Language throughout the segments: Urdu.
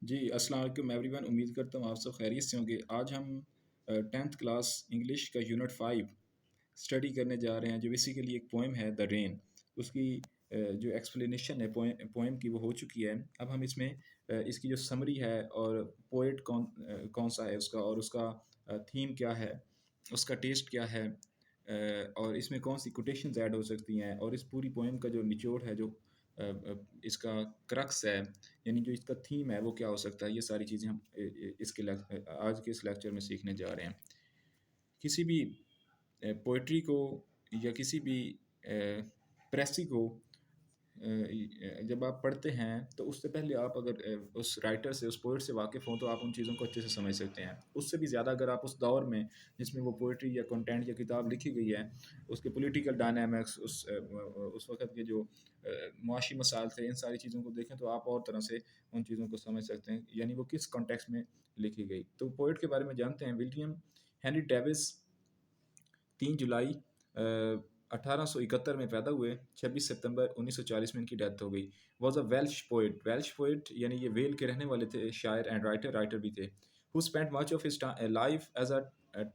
جی السلام علیکم ایوری ون، امید کرتا ہوں آپ سب خیریت سے ہوں گے۔ آج ہم 10th کلاس انگلش کا یونٹ 5 اسٹڈی کرنے جا رہے ہیں، جو بیسیکلی ایک پوئم ہے دا رین۔ اس کی جو ایکسپلینیشن ہے پوئم کی وہ ہو چکی ہے۔ اب ہم اس میں اس کی جو سمری ہے اور پوئٹ کون سا ہے اس کا، اور اس کا تھیم کیا ہے، اس کا ٹیسٹ کیا ہے، اور اس میں کون سی کوٹیشنز ایڈ ہو سکتی ہیں، اور اس پوری پوئم کا جو نچوڑ ہے، جو اس کا کرکس ہے، یعنی جو اس کا تھیم ہے وہ کیا ہو سکتا ہے، یہ ساری چیزیں ہم اس کے آج کے اس لیکچر میں سیکھنے جا رہے ہیں۔ کسی بھی پوئٹری کو یا کسی بھی پریسی کو جب آپ پڑھتے ہیں تو اس سے پہلے آپ اگر اس رائٹر سے، اس پوئٹ سے واقف ہوں تو آپ ان چیزوں کو اچھے سے سمجھ سکتے ہیں۔ اس سے بھی زیادہ اگر آپ اس دور میں جس میں وہ پوئٹری یا کنٹینٹ یا کتاب لکھی گئی ہے، اس کے پولیٹیکل ڈائنامکس، اس وقت کے جو معاشی مسائل تھے، ان ساری چیزوں کو دیکھیں تو آپ اور طرح سے ان چیزوں کو سمجھ سکتے ہیں، یعنی وہ کس کانٹیکس میں لکھی گئی۔ تو پوئٹ کے بارے میں جانتے ہیں۔ ولیم ہینری ڈیوس 3 جولائی 1871 میں پیدا ہوئے، 26 ستمبر 1940 میں ان کی ڈیتھ ہو گئی۔ Was a Welsh poet, Welsh poet یعنی یہ ویل کے رہنے والے تھے، شاعر اینڈ رائٹر بھی تھے۔ who spent much of his life as a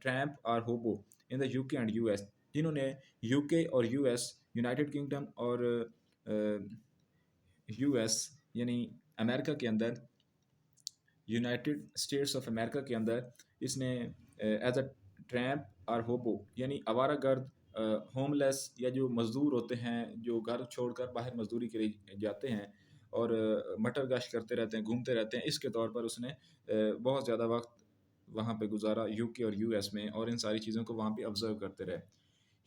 tramp or hobo in the UK and US، جنہوں نے یو کے اور یو ایس، یونائٹڈ کنگڈم اور یو ایس یعنی امریکہ کے اندر، یونائٹڈ اسٹیٹس آف امریکہ کے اندر اس نے ایز اے ٹریمپ اور ہوبو یعنی آوارہ گرد، ہوم لیس، یا جو مزدور ہوتے ہیں جو گھر چھوڑ کر باہر مزدوری کے لیے جاتے ہیں اور مٹر گشت کرتے رہتے ہیں، گھومتے رہتے ہیں، اس کے طور پر اس نے بہت زیادہ وقت وہاں پہ گزارا، یو کے اور یو ایس میں، اور ان ساری چیزوں کو وہاں پہ آبزرو کرتے رہے۔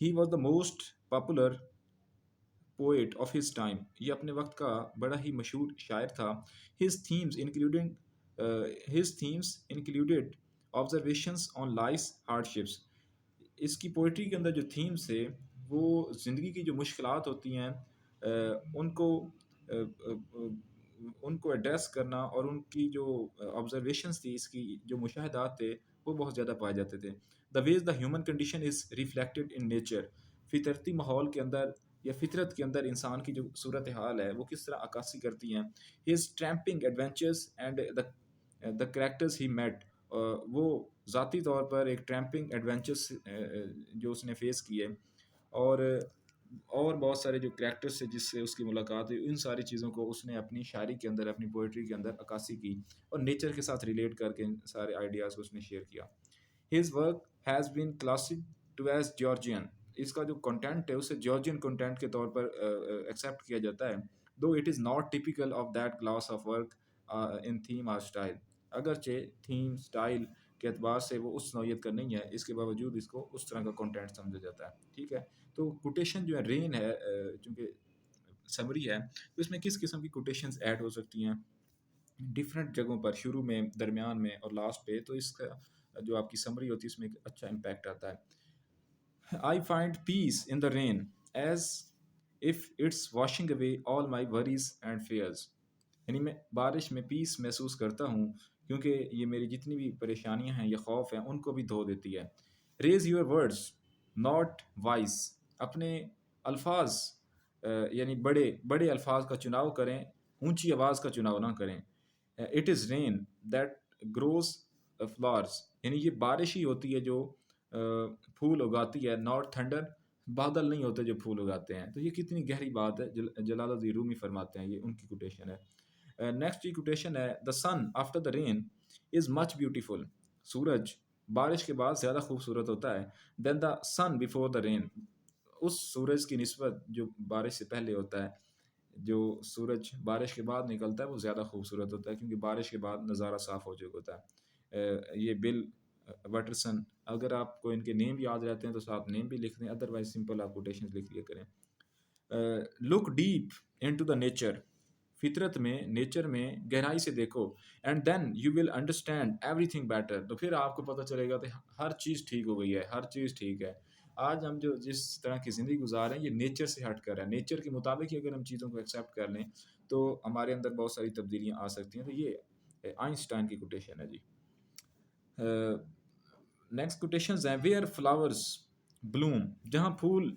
He was the most popular poet of his time, یہ اپنے وقت کا بڑا ہی مشہور شاعر تھا۔ ہز تھیمز انکلوڈیڈ آبزرویشنس آن لائفس ہارڈشپس، اس کی پوئٹری کے اندر جو تھیمز تھے وہ زندگی کی جو مشکلات ہوتی ہیں ان کو ایڈریس کرنا، اور ان کی جو آبزرویشنس تھی، اس کی جو مشاہدات تھے وہ بہت زیادہ پائے جاتے تھے۔ The ways the human condition is reflected in nature, فطرتی ماحول کے اندر یا فطرت کے اندر انسان کی جو صورت حال ہے وہ کس طرح عکاسی کرتی ہیں۔ His tramping adventures and the characters he met, وہ ذاتی طور پر ایک ٹریمپنگ ایڈونچرز جو اس نے فیس کیے، اور بہت سارے جو کریکٹرز سے جس سے اس کی ملاقات ہوئی، ان ساری چیزوں کو اس نے اپنی شاعری کے اندر، اپنی پوئٹری کے اندر عکاسی کی، اور نیچر کے ساتھ ریلیٹ کر کے سارے آئیڈیاز کو اس نے شیئر کیا۔ His work has been classed to as Georgian, اس کا جو کنٹینٹ ہے اسے جارجین کنٹینٹ کے طور پر ایکسیپٹ کیا جاتا ہے، though it is not typical of that class of work in theme اور اسٹائل، اگرچہ تھیم اسٹائل کے اعتبار سے وہ اس نوعیت کا نہیں ہے، اس کے باوجود اس کو اس طرح کا کنٹینٹ سمجھا جاتا ہے۔ ٹھیک ہے، تو کوٹیشن جو ہے رین ہے، چونکہ سمری ہے تو اس میں کس قسم کی کوٹیشنز ایڈ ہو سکتی ہیں ڈفرینٹ جگہوں پر، شروع میں، درمیان میں اور لاسٹ پہ، تو اس کا جو آپ کی سمری ہوتی ہے اس میں ایک اچھا امپیکٹ آتا ہے۔ I find peace in the rain as if it's washing away all my worries and fears، یعنی میں بارش میں پیس محسوس کرتا ہوں کیونکہ یہ میری جتنی بھی پریشانیاں ہیں یا خوف ہیں ان کو بھی دھو دیتی ہے۔ Raise your words not voice, اپنے الفاظ یعنی بڑے بڑے الفاظ کا چناؤ کریں، اونچی آواز کا چناؤ نہ کریں۔ It is rain that grows flowers, یعنی یہ بارش ہی ہوتی ہے جو پھول اگاتی ہے، ناٹ تھنڈر، بادل نہیں ہوتے جو پھول اگاتے ہیں۔ تو یہ کتنی گہری بات ہے، جلال الدین رومی فرماتے ہیں، یہ ان کی کوٹیشن ہے۔ نیکسٹ کی کوٹیشن ہے دا سن after the rain is much beautiful, سورج بارش کے بعد زیادہ خوبصورت ہوتا ہے، دین دا سن بیفور دا رین، اس سورج کی نسبت جو بارش سے پہلے ہوتا ہے، جو سورج بارش کے بعد نکلتا ہے وہ زیادہ خوبصورت ہوتا ہے، کیونکہ بارش کے بعد نظارہ صاف ہو چکا ہوتا ہے۔ یہ بل وٹرسن، اگر آپ کو ان کے نیم یاد رہتے ہیں تو آپ نیم بھی لکھ دیں، ادروائز سمپل آپ کوٹیشنز لکھ لیا کریں۔ Look deep into the nature, فطرت میں، نیچر میں گہرائی سے دیکھو، and then you will understand everything better, تو پھر آپ کو پتہ چلے گا کہ ہر چیز ٹھیک ہو گئی ہے، ہر چیز ٹھیک ہے۔ آج ہم جو جس طرح کی زندگی گزار رہے ہیں یہ نیچر سے ہٹ کر ہے، نیچر کے مطابق ہی اگر ہم چیزوں کو ایکسیپٹ کر لیں تو ہمارے اندر بہت ساری تبدیلیاں آ سکتی ہیں۔ تو یہ آئنسٹائن کی کوٹیشن ہے جی۔ نیکسٹ کوٹیشنز ہیں ویئر فلاورز بلوم، جہاں پھول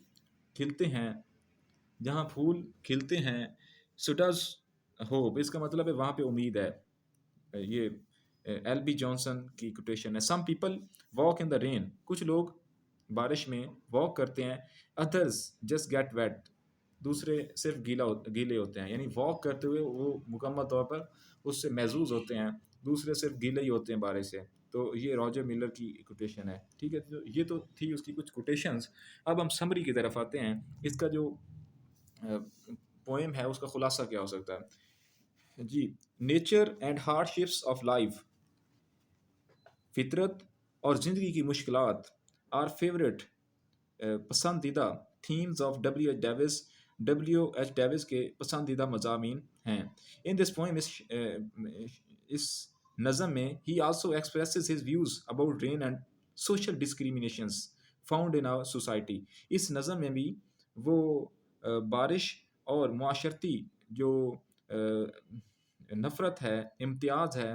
کھلتے ہیں، جہاں پھول کھلتے ہیں، سو ڈز ہوپ، اس کا مطلب ہے وہاں پہ امید ہے۔ یہ ایل بی جانسن کی کوٹیشن ہے. Some people walk in the rain. کچھ لوگ بارش میں واک کرتے ہیں. Others just get wet. دوسرے صرف گیلے ہوتے ہیں. یعنی واک کرتے ہوئے وہ مکمل طور پر اس سے محظوظ ہوتے ہیں. دوسرے صرف گیلے ہی ہوتے ہیں بارش سے. تو یہ راجر ملر کی کوٹیشن ہے. ٹھیک ہے, تو یہ تو تھی اس کی کچھ کوٹیشنز. اب ہم سمری کی طرف آتے ہیں. اس کا جو پوئم ہے اس کا خلاصہ کیا ہو سکتا ہے جی. Nature and hardships of life. فطرت اور زندگی کی مشکلات آر فیوریٹ پسندیدہ themes of W H Davies کے پسندیدہ مضامین ہیں. ان دس پوئم اس نظم میں he also expresses his views about rain and social discriminations found in our society. اس نظم میں بھی وہ بارش اور معاشرتی جو نفرت ہے, امتیاز ہے,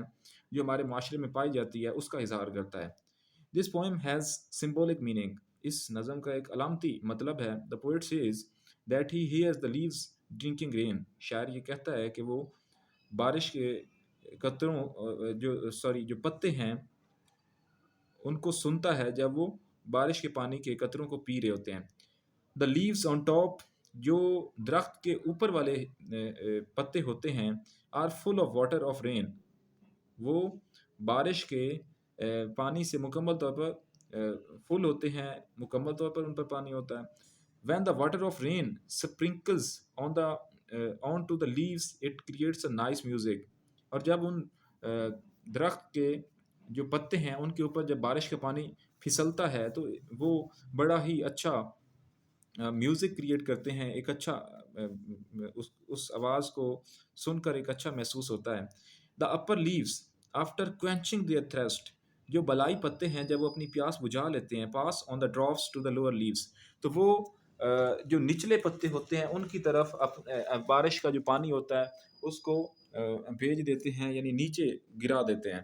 جو ہمارے معاشرے میں پائی جاتی ہے, اس کا اظہار کرتا ہے. This poem has symbolic meaning. اس نظم کا ایک علامتی مطلب ہے. The poet says that he hears the leaves drinking rain. شاعر یہ کہتا ہے کہ وہ بارش کے قطروں جو پتے ہیں ان کو سنتا ہے جب وہ بارش کے پانی کے قطروں کو پی رہے ہوتے ہیں. The leaves on top. جو درخت کے اوپر والے پتے ہوتے ہیں are full of water of rain. وہ بارش کے پانی سے مکمل طور پر فل ہوتے ہیں, مکمل طور پر ان پر پانی ہوتا ہے. When the water of rain sprinkles on to the leaves it creates a nice music. اور جب ان درخت کے جو پتے ہیں ان کے اوپر جب بارش کا پانی پھسلتا ہے تو وہ بڑا ہی اچھا میوزک کریٹ کرتے ہیں. ایک اچھا اس آواز کو سن کر ایک اچھا محسوس ہوتا ہے. The upper leaves after quenching their thirst. جو بلائی پتے ہیں جب وہ اپنی پیاس بجھا لیتے ہیں, pass on the drops to the lower leaves. تو وہ جو نچلے پتے ہوتے ہیں ان کی طرف بارش کا جو پانی ہوتا ہے اس کو بھیج دیتے ہیں, یعنی نیچے گرا دیتے ہیں.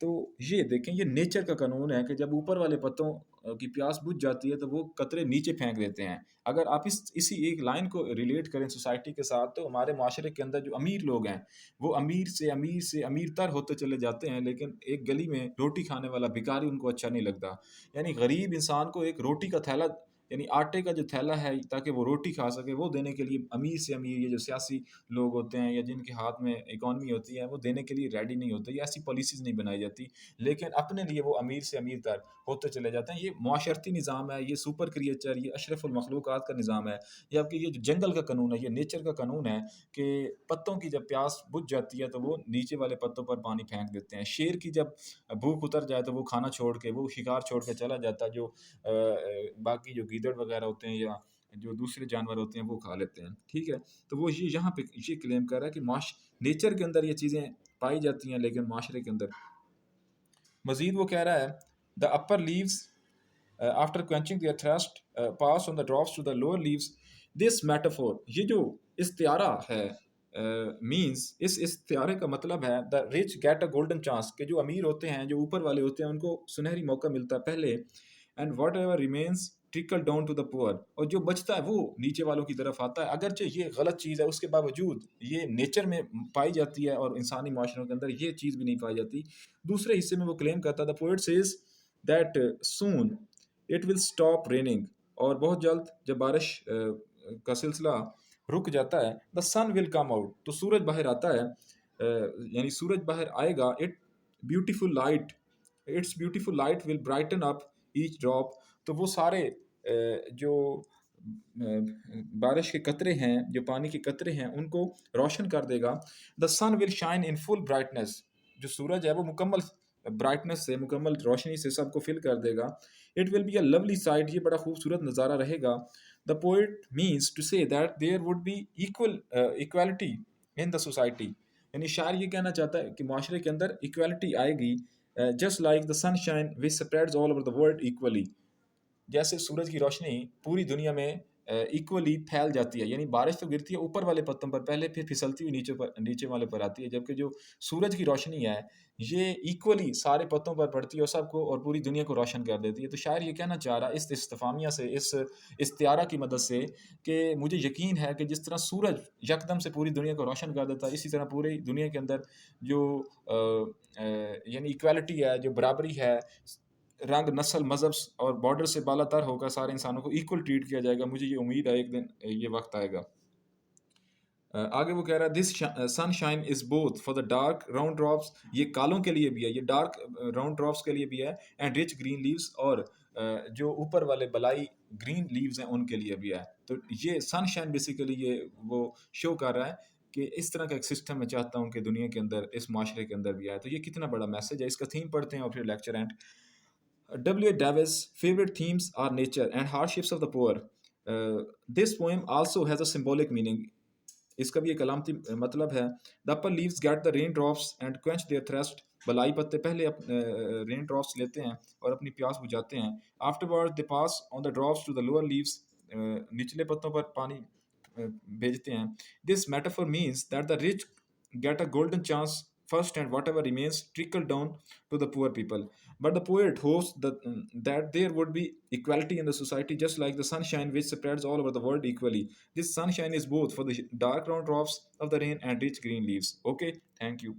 تو یہ دیکھیں, یہ نیچر کا قانون ہے کہ جب اوپر والے پتوں کی پیاس بجھ جاتی ہے تو وہ قطرے نیچے پھینک دیتے ہیں. اگر آپ اسی ایک لائن کو ریلیٹ کریں سوسائٹی کے ساتھ, تو ہمارے معاشرے کے اندر جو امیر لوگ ہیں وہ امیر سے امیر سے امیر تر ہوتے چلے جاتے ہیں, لیکن ایک گلی میں روٹی کھانے والا بھکاری ان کو اچھا نہیں لگتا. یعنی غریب انسان کو ایک روٹی کا تھیلا, یعنی آٹے کا جو تھیلا ہے تاکہ وہ روٹی کھا سکے, وہ دینے کے لیے امیر سے امیر یہ جو سیاسی لوگ ہوتے ہیں یا جن کے ہاتھ میں اکانومی ہوتی ہے وہ دینے کے لیے ریڈی نہیں ہوتے. یہ ایسی پالیسیز نہیں بنائی جاتی, لیکن اپنے لیے وہ امیر سے امیر تر ہوتے چلے جاتے ہیں. یہ معاشرتی نظام ہے, یہ سپر کریچر, یہ اشرف المخلوقات کا نظام ہے. یہ آپ کے یہ جو جنگل کا قانون ہے, یہ نیچر کا قانون ہے کہ پتوں کی جب پیاس بجھ جاتی ہے تو وہ نیچے والے پتوں پر پانی پھینک دیتے ہیں. شیر کی جب بھوک اتر جائے تو وہ کھانا چھوڑ کے, وہ شکار چھوڑ کے چلا جاتا ہے. جو باقی جو گیدڑ وغیرہ ہوتے ہیں یا جو دوسرے جانور ہوتے ہیں وہ کھا لیتے ہیں. ٹھیک ہے, تو وہ یہاں پہ یہ کلیم کر رہا ہے کہ نیچر کے اندر یہ چیزیں پائی جاتی ہیں لیکن معاشرے کے اندر. مزید وہ کہہ رہا ہے the upper leaves after quenching their thirst pass on the drops to the lower leaves. This metaphor, یہ جو استعارہ ہے مینس اس استعارے کا مطلب ہے the rich get a golden chance, کہ جو امیر ہوتے ہیں, جو اوپر والے ہوتے ہیں, ان کو سنہری موقع ملتا ہے پہلے. And whatever remains trickle down to the poor, اور جو بچتا ہے وہ نیچے والوں کی طرف آتا ہے. اگرچہ یہ غلط چیز ہے, اس کے باوجود یہ نیچر میں پائی جاتی ہے اور انسانی معاشروں کے اندر یہ چیز بھی نہیں پائی جاتی. دوسرے حصے میں وہ کلیم کرتا ہے the poet says that soon it will stop raining, اور بہت جلد جب بارش کا سلسلہ رک جاتا ہے, دا سن ول کم آؤٹ, تو سورج باہر آتا ہے, یعنی سورج باہر آئے گا. Its beautiful light will brighten up each drop, تو وہ سارے جو بارش کے قطرے ہیں, جو پانی کے قطرے ہیں, ان کو روشن کر دے گا. دا سن ول شائن ان فل برائٹنس, جو سورج ہے وہ مکمل برائٹنس سے, مکمل روشنی سے سب کو فل کر دے گا. It will be a lovely sight, یہ بڑا خوبصورت نظارہ رہے گا. The poet means to say that there would be equality in the society, یعنی شاعر یہ کہنا چاہتا ہے کہ معاشرے کے اندر ایکوالٹی آئے گی. Just like the sunshine which spreads all over the world equally, جیسے سورج کی روشنی پوری دنیا میں ایکولی پھیل جاتی ہے، یعنی بارش تو گرتی ہے اوپر والے پتوں پر پہلے، پھر پھسلتی ہوئی نیچے والے پر آتی ہے، جبکہ جو سورج کی روشنی ہے یہ ایکولی سارے پتوں پر پڑتی ہے اور سب کو اور پوری دنیا کو روشن کر دیتی ہے۔ تو شاعر یہ کہنا چاہ رہا ہے اس استفامیہ سے، اس استعارہ کی مدد سے، کہ مجھے یقین ہے کہ جس طرح سورج یکدم سے پوری دنیا کو روشن کر دیتا ہے، اسی طرح پوری دنیا کے اندر جو یعنی ایکویلٹی ہے، جو برابری ہے، رنگ، نسل، مذہب اور بارڈر سے بالا تر ہوگا، سارے انسانوں کو ایکول ٹریٹ کیا جائے گا۔ مجھے یہ امید ہے ایک دن یہ وقت آئے گا۔ آگے وہ کہہ رہا ہے this sunshine is both for the dark round drops, یہ کالوں کے لیے بھی ہے، یہ ڈارک راؤنڈ ڈراپس کے لیے بھی ہے، اینڈ رچ گرین لیوز، اور جو اوپر والے بلائی گرین لیوز ہیں ان کے لیے بھی ہے۔ تو یہ سن شائن بیسیکلی یہ وہ شو کر رہا ہے کہ اس طرح کا ایک سسٹم میں چاہتا ہوں کہ دنیا کے اندر، اس معاشرے کے اندر بھی آئے۔ تو یہ کتنا بڑا میسج ہے، اس کا تھیم پڑھتے ہیں اور پھر lecture and. W. Davis' favorite themes are nature and hardships of the poor. This poem also has a symbolic meaning. اس کا بھی ایک علامتی مطلب ہے۔ The upper leaves get the rain drops and quench their thirst. بلائی پتے پہلے رین ڈراپس لیتے ہیں اور اپنی پیاس بجھاتے ہیں۔ Afterward they pass on the drops to the lower leaves. نچلے پتوں پر پانی بھیجتے ہیں۔ This metaphor means that the rich get a golden chance first and whatever remains trickle down to the poor people. But the poet hopes that there would be equality in the society, just like the sunshine which spreads all over the world equally. This sunshine is both for the dark round drops of the rain and rich green leaves. Okay, thank you.